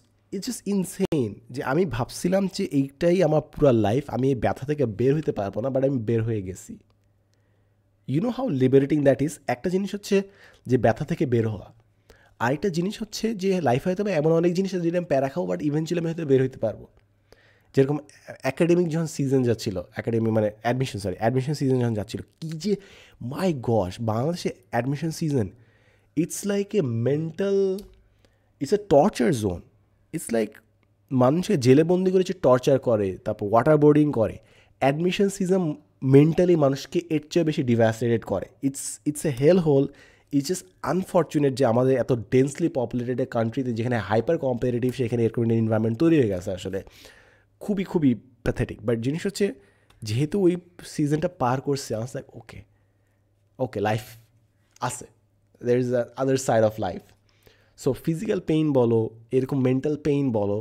জাস্ট ইনসেইন যে আমি ভাবছিলাম যে এইটাই আমার পুরো লাইফ, আমি এই ব্যথা থেকে বের হইতে পারবো না, বাট আমি বের হয়ে গেছি। You know how liberating that is. একটা জিনিস হচ্ছে যে ব্যথা থেকে বের হওয়া, আরেকটা জিনিস হচ্ছে যে লাইফে হয়তো এমন অনেক জিনিস আছে যেটা আমি প্যারা খাবো, বাট ইভেনচুয়ালি আমি হয়তো বের হইতে পারবো। যেরকম অ্যাকাডেমিক যখন সিজন যাচ্ছিল, অ্যাকাডেমি মানে অ্যাডমিশন সিজন যখন যাচ্ছিল, কী যে মাই গশ, বাংলাদেশে admission season, it's like a mental, it's a torture zone. It's like মানুষকে জেলে বন্দি করে যে টর্চার করে, তারপর ওয়াটার বোর্ডিং করে, অ্যাডমিশন সিজন মেন্টালি মানুষকে এর চেয়ে বেশি ডিভাস্টেটেড করে। It's a hell hole. It's just unfortunate যে আমাদের এত ডেন্সলি পপুলেটেড কান্ট্রিতে, যেখানে হাইপার কম্পারেটিভ, সেখানে এরকম এনভায়রনমেন্ট তৈরি হয়ে গেছে, আসলে খুবই খুবই প্যাথেটিক। বাট জিনিস হচ্ছে যেহেতু ওই সিজনটা পার করছে, আমার লাইক ওকে ওকে লাইফ আছে, there is other side of life. So physical pain বলো, এরকম মেন্টাল পেইন বলো,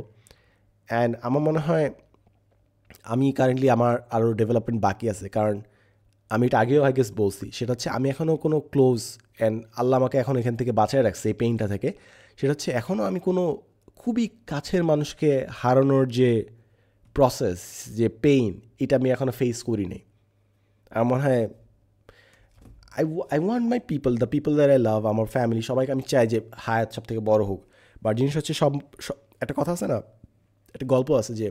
অ্যান্ড আমার মনে হয় আমি কারেন্টলি আমার আরও ডেভেলপমেন্ট বাকি আছে। কারণ আমি এটা আগেও আই গেস বলছি, সেটা হচ্ছে আমি এখনও কোনো ক্লোজ, অ্যান্ড আল্লাহ আমাকে এখন এখান থেকে বাঁচায় রাখছে এই পেইনটা থেকে। সেটা হচ্ছে এখনও আমি কোনো খুবই কাছের মানুষকে হারানোর যে প্রসেস, যে পেইন, এটা আমি এখনও ফেস করিনি। আমার মনে হয় I want my people, the people that I love, আমার ফ্যামিলি, সবাইকে আমি চাই যে হায়াত সব থেকে বড় হোক। বাট জিনিস হচ্ছে একটা কথা আছে না, একটা গল্প আছে যে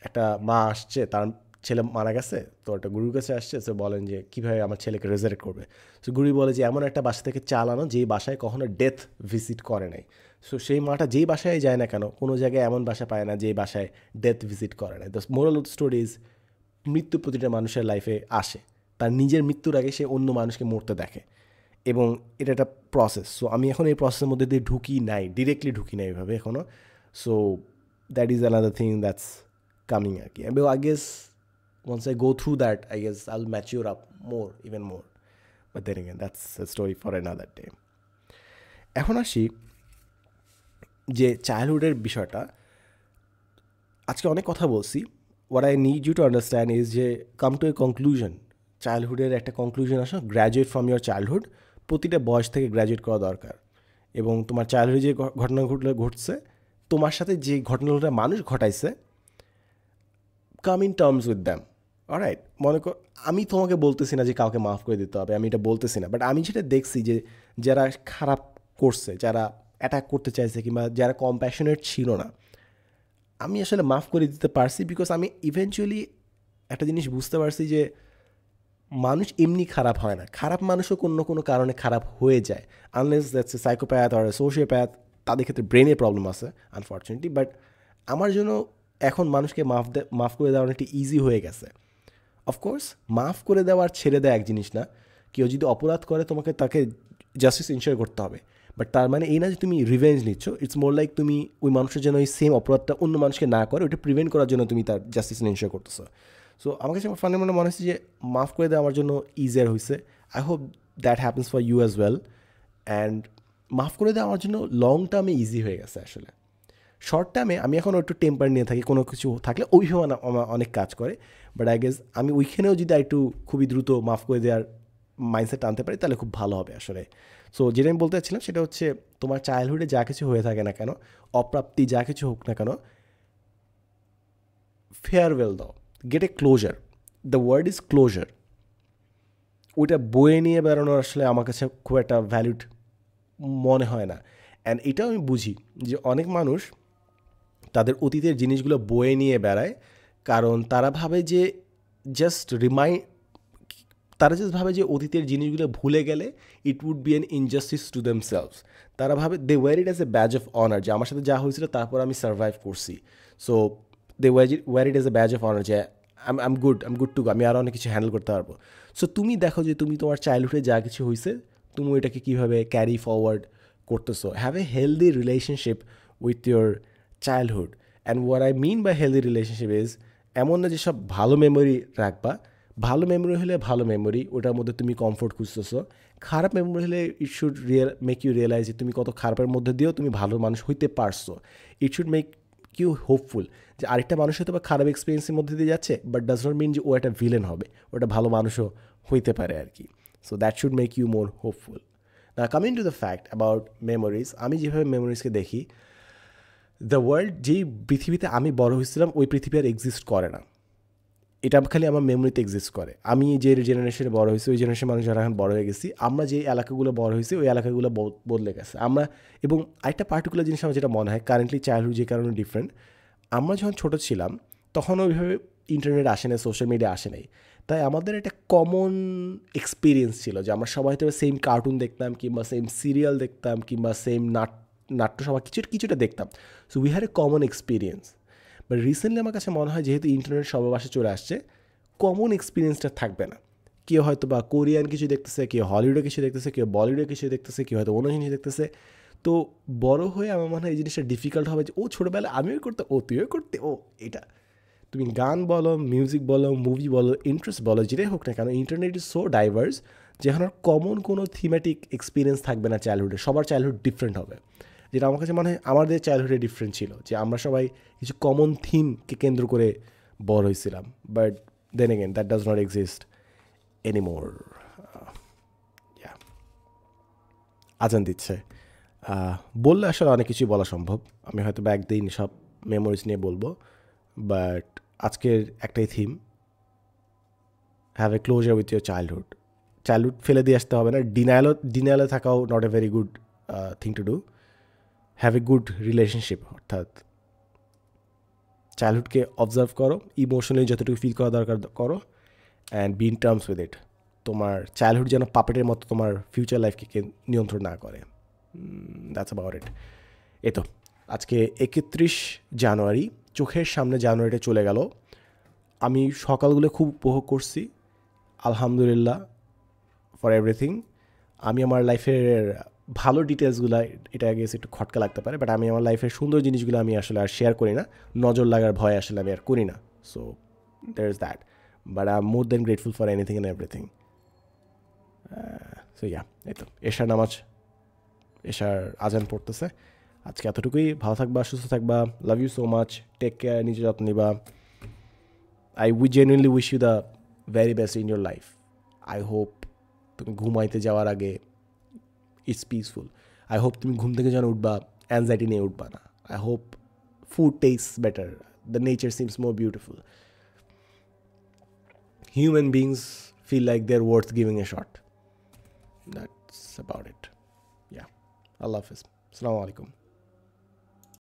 একটা মা আসছে, তার ছেলে মারা গেছে, তো একটা গুরুর কাছে আসছে, সে বলেন যে কীভাবে আমার ছেলেকে রেজারেক্ট করবে। সো গুরু বলে যে এমন একটা বাসা থেকে চালানো যেই বাসায় কখনো ডেথ ভিজিট করে নাই। সো সেই মাটা যেই বাসায় যায় না কেন, কোনো জায়গায় এমন বাসা পায় না যেই বাসায় ডেথ ভিজিট করে নাই। The moral of the story is, মৃত্যু প্রতিটা মানুষের লাইফে আসে, তার নিজের মৃত্যুর আগে সে অন্য মানুষকে মরতে দেখে, এবং এটা একটা প্রসেস। সো আমি এখন এই প্রসেসের মধ্যে দিয়ে ডিরেক্টলি ঢুকি নাই এভাবে এখনও। So that is another thing that's coming আর কি। I guess once I go through that, I guess I'll mature up more, even more. But then again, that's a story for another day. এখন আসি যে চাইল্ডহুডের বিষয়টা, আজকে অনেক কথা বলছি। what I need you to understand is যে come to a conclusion, চাইল্ডহুডের একটা কনক্লুশন আসো, গ্র্যাজুয়েট ফ্রম ইয়োর চাইল্ডহুড। প্রতিটা বয়স থেকে গ্র্যাজুয়েট করা দরকার, এবং তোমার চাইল্ডহুডে যে ঘটনাগুলো ঘটছে, তোমার সাথে যে ঘটনাগুলো মানুষ ঘটাইছে, come in terms with them. Alright, মনে কর আমি তোমাকে বলতেছি না যে কাউকে মাফ করে দিতে হবে, আমি এটা বলতেছি না, বাট আমি যেটা দেখছি যে যারা খারাপ করছে, যারা অ্যাটাক করতে চাইছে, কিংবা যারা কম্প্যাশনেট ছিল না, আমি আসলে মাফ করে দিতে পারছি, বিকজ আমি ইভেনচুয়ালি একটা জিনিস বুঝতে পারছি যে মানুষ এমনি খারাপ হয় না, খারাপ মানুষও কোনো কোনো কারণে খারাপ হয়ে যায়, unless that's a psychopath R sociopath, তাদের ক্ষেত্রে ব্রেনের প্রবলেম আছে আনফর্চুনেটলি। বাট আমার জন্য এখন মানুষকে মাফ করে দেওয়া অনেকটা ইজি হয়ে গেছে। অফকোর্স মাফ করে দেওয়ার ছেড়ে দেওয়া এক জিনিস না, কেউ যদি অপরাধ করে তোমাকে তাকে জাস্টিস ইনশিওর করতে হবে, বাট তার মানে এই না যে তুমি রিভেঞ্জ নিচ্ছ। ইটস মোর লাইক তুমি ওই মানুষের জন্য ওই সেম অপরাধটা অন্য মানুষকে না করে, ওইটা প্রিভেন্ট করার জন্য তুমি তার জাস্টিস ইনশিওর করতেছো। সো আমার কাছে ফান্ডামেন্টাল মনে হচ্ছে যে মাফ করে দেওয়া আমার জন্য ইজিয়ার হয়েছে। I hope that happens for you as well. And মাফ করে দেওয়া আমার জন্য লং টার্মে ইজি হয়ে গেছে। আসলে শর্ট টার্মে আমি এখন একটু টেম্পার নিয়ে থাকি, কোনো কিছু থাকলে অভিমান আমার অনেক কাজ করে, বাট আই গেস আমি ওইখানেও যদি একটু খুবই দ্রুত মাফ করে দেওয়ার মাইন্ডসেট আনতে পারি, তাহলে খুব ভালো হবে আসলে। সো যেটা আমি বলতে চাচ্ছিলাম সেটা হচ্ছে, তোমার চাইল্ডহুডে যা কিছু হয়ে থাকে না কেন, অপ্রাপ্তি যা কিছু হোক না কেন, ফেয়ারওয়েল দাও, get a closure. The word is closure. ওইটা বয়ে নিয়ে বেরোনো আসলে আমার কাছে খুব একটা ভ্যালিড মনে হয় না। অ্যান্ড এটাও আমি বুঝি যে অনেক মানুষ তাদের অতীতের জিনিসগুলো বয়ে নিয়ে বেড়ায়, কারণ তারা ভাবে যে অতীতের জিনিসগুলো ভুলে গেলে it would be an injustice to themselves. তারা ভাবে they wear it as a badge of honour, যে আমার সাথে যা হয়েছিল তারপর আমি সার্ভাইভ করছি। So they wear it as a badge of honour, যে I am good to go, আমি আরও অনেক কিছু হ্যান্ডেল করতে পারবো। সো তুমি দেখো যে তুমি তোমার চাইল্ডহুডে যা কিছু হয়েছে তুমি ওইটাকে কীভাবে ক্যারি ফরওয়ার্ড করতেছো। Have a healthy relationship with your childhood. And what I mean by healthy relationship is, এমন না যে সব ভালো মেমোরি রাখবা, ভালো মেমোরি হলে ভালো মেমোরি, ওটার মধ্যে তুমি কমফোর্ট খুঁজতেছো। খারাপ মেমোরি হলে it should make you realise যে তুমি কত খারাপের মধ্যে দিয়েও তুমি ভালো মানুষ হইতে পারছো। It should make you hopeful যে আরেকটা মানুষ হয়তো বা খারাপ এক্সপিরিয়েন্সের মধ্যে দিয়ে যাচ্ছে, বাট ডাজ নট মিন যে ও একটা ভিলেন হবে, ওটা ভালো মানুষও হইতে পারে আর কি। So that should make you more hopeful. না, coming to the fact about memories, আমি যেভাবে মেমোরিজকে দেখি, দ্য ওয়ার্ল্ড, যেই পৃথিবীতে আমি বড় হয়েছিলাম ওই পৃথিবী আর এক্সিস্ট করে না। এটা খালি আমার মেমোরিতে এক্সিস্ট করে। আমি যে জেনারেশনে বড় হয়েছি ওই জেনারেশনের মানুষ যারা এখন বড় হয়ে গেছি, আমরা যে এলাকাগুলো বড় হয়েছি ওই এলাকাগুলো বদলে গেছে আমরা। এবং আরেকটা পার্টিকুলার জিনিস আমার যেটা মনে হয়, কারেন্টলি চাইল্ডহুড যে কারণে ডিফারেন্ট, আমরা যখন ছোটো ছিলাম তখন ওইভাবে ইন্টারনেট আসে নাই, সোশ্যাল মিডিয়া আসে নাই, তাই আমাদের একটা কমন এক্সপিরিয়েন্স ছিল যে আমরা সবাই হয়তো সেম কার্টুন দেখতাম কিংবা সেম সিরিয়াল দেখতাম কিংবা সেম নাট্যসভা কিছুটা দেখতাম। So we had a common experience. But recently আমার কাছে মনে হয় যেহেতু ইন্টারনেট সবার বাসে চলে আসছে, কমন এক্সপিরিয়েন্সটা থাকবে না। কেউ হয়তো বা কোরিয়ান কিছু দেখতেছে, কেউ হলিউডে কিছু দেখতেছে, কেউ বলিউডে কিছু দেখতেছে, কেউ হয়তো অন্য জিনিস দেখতেছে। তো বড় হয়ে আমার মনে হয় এই জিনিসটা ডিফিকাল্ট হবে যে ও ছোটোবেলায় আমিও করতে, ও তুইও করতে, ও এটা। তুমি গান বলো, মিউজিক বলো, মুভি বলো, ইন্টারেস্ট বলো, যেটাই হোক না কেন, ইন্টারনেট ইজ সো ডাইভার্স যে এখন আর কমন কোনো থিমেটিক এক্সপিরিয়েন্স থাকবে না চাইল্ডহুডে। সবার চাইল্ডহুড ডিফারেন্ট হবে, যেটা আমার কাছে মনে হয় আমাদের চাইল্ডহুডে ডিফারেন্ট ছিল, যে আমরা সবাই কিছু কমন থিমকে কেন্দ্র করে বড় হয়েছিলাম। But then again that does not exist anymore. আজান দিচ্ছে। বললে আসলে অনেক কিছুই বলা সম্ভব, আমি হয়তো বা একদিন সব মেমোরিজ নিয়ে বলবো, বাট আজকের একটাই theme, have a closure with your childhood. Childhood ফেলে দিয়ে আসতে হবে না, ডিনায়ালে থাকাও not a very good thing to do. Have a good relationship, অর্থাৎ চাইল্ডহুডকে অবজার্ভ করো, ইমোশনালি যতটুকু ফিল করা দরকার করো, and be in terms with it. তোমার চাইল্ডহুড যেন পাপেটের মতো তোমার ফিউচার লাইফকে নিয়ন্ত্রণ না করে। That's about it. এই তো আজকে 31 জানুয়ারি, চোখের সামনে জানুয়ারিটা চলে গেল। আমি সকালগুলো খুব উপভোগ করছি, আলহামদুলিল্লাহ ফর এভরিথিং। আমি আমার লাইফের ভালো ডিটেলসগুলো, এটা গেছে একটু খটকা লাগতে পারে, বাট আমি আমার লাইফের সুন্দর জিনিসগুলো আমি আসলে আর শেয়ার করি না, নজর লাগার ভয় আসলে আমি আর করি না। So there is that, but I am more than grateful for anything and everything. So yeah, এই তো এশার নামাজ, এশার আজান পড়তেছে। আজকে এতটুকুই। ভালো থাকবা, সুস্থ থাকবা, love you so much, take care, নিজের যত্ন নিবা। We genuinely wish you the very best in your life. I hope তুমি ঘুমাইতে যাওয়ার আগে ইটস পিসফুল। আই হোপ তুমি ঘুম থেকে যখন উঠবা অ্যাংজাইটি নিয়ে উঠবা না। I hope food tastes better, the nature seems more beautiful, human beings feel like they're worth giving a shot. That's about it. Yeah, Allah Hafiz. Assalamu alaikum.